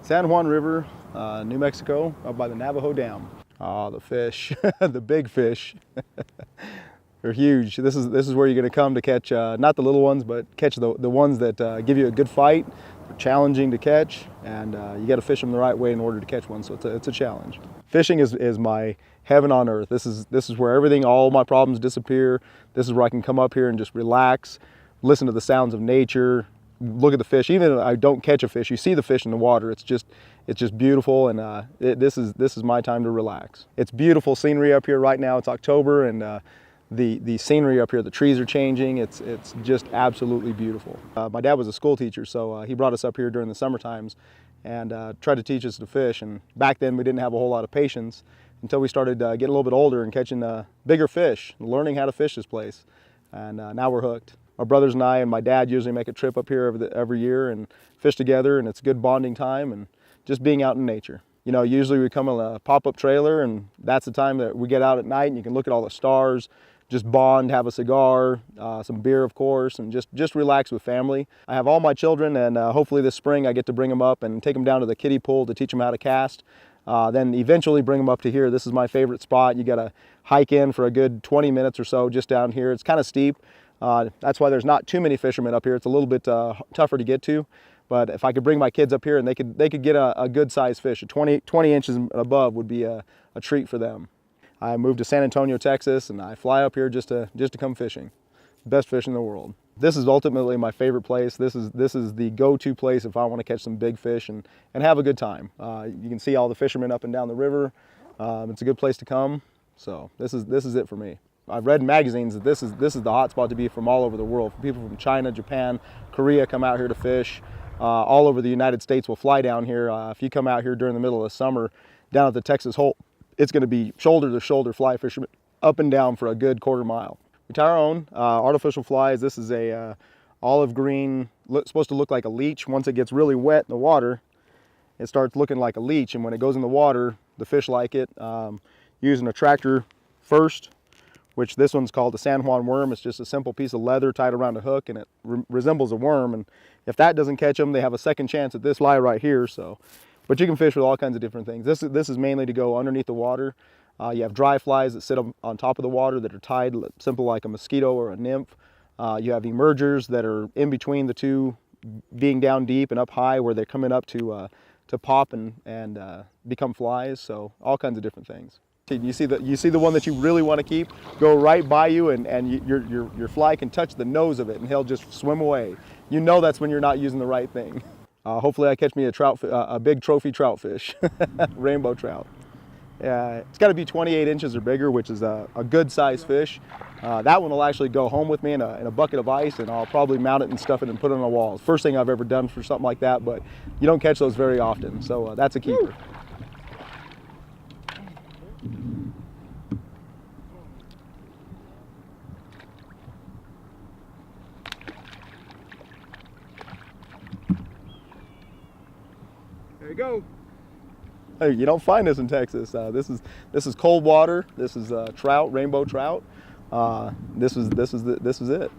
San Juan River, New Mexico, up by the Navajo Dam. Oh, the fish, the big fish. They're huge. This is where you're going to come to catch, not the little ones, but catch the ones that give you a good fight. They're challenging to catch, and you got to fish them the right way in order to catch one, so it's a challenge. Fishing is my heaven on earth. This is where everything, all my problems disappear. This is where I can come up here and just relax, listen to the sounds of nature, look at the fish. Even if I don't catch a fish, you see the fish in the water. It's just beautiful, and this is my time to relax. It's beautiful scenery up here right now. It's October, and the scenery up here, the trees are changing. It's just absolutely beautiful. My dad was a school teacher, so he brought us up here during the summer times and tried to teach us to fish. And back then we didn't have a whole lot of patience until we started getting a little bit older and catching bigger fish, learning how to fish this place. And now we're hooked. My brothers and I and my dad usually make a trip up here every year and fish together, and it's a good bonding time and just being out in nature. You know, usually we come in a pop-up trailer, and that's the time that we get out at night and you can look at all the stars, just bond, have a cigar, some beer of course, and just relax with family. I have all my children, and hopefully this spring I get to bring them up and take them down to the kiddie pool to teach them how to cast. Then eventually bring them up to here. This is my favorite spot. You got to hike in for a good 20 minutes or so just down here. It's kind of steep. That's why there's not too many fishermen up here. It's a little bit tougher to get to. But if I could bring my kids up here and they could get a good sized fish, 20 inches and above would be a treat for them. I moved to San Antonio, Texas, and I fly up here just to come fishing. Best fish in the world. This is ultimately my favorite place. This is the go-to place if I want to catch some big fish and have a good time. You can see all the fishermen up and down the river. It's a good place to come. So this is it for me. I've read in magazines that this is the hot spot to be from all over the world. People from China, Japan, Korea come out here to fish. All over the United States will fly down here. If you come out here during the middle of summer down at the Texas Holt, it's going to be shoulder to shoulder fly fishermen up and down for a good quarter mile. We tie our own artificial flies. This is a olive green, supposed to look like a leech. Once it gets really wet in the water, it starts looking like a leech, and when it goes in the water, the fish like it. Using a tractor first, which this one's called the San Juan worm. It's just a simple piece of leather tied around a hook, and it resembles a worm. And if that doesn't catch them, they have a second chance at this fly right here. So, but you can fish with all kinds of different things. This is mainly to go underneath the water. You have dry flies that sit on top of the water that are tied, simple like a mosquito or a nymph. You have emergers that are in between the two, being down deep and up high, where they're coming up to pop and become flies. So all kinds of different things. You see the one that you really want to keep go right by you, and your fly can touch the nose of it, and he'll just swim away. You know that's when you're not using the right thing. Hopefully I catch me a big trophy trout fish, rainbow trout. It's got to be 28 inches or bigger, which is a good size fish. That one will actually go home with me in a bucket of ice, and I'll probably mount it and stuff it and put it on a wall. First thing I've ever done for something like that, but you don't catch those very often, so that's a keeper. There you go. Hey, you don't find this in Texas. This is cold water. This is trout, rainbow trout. This is it.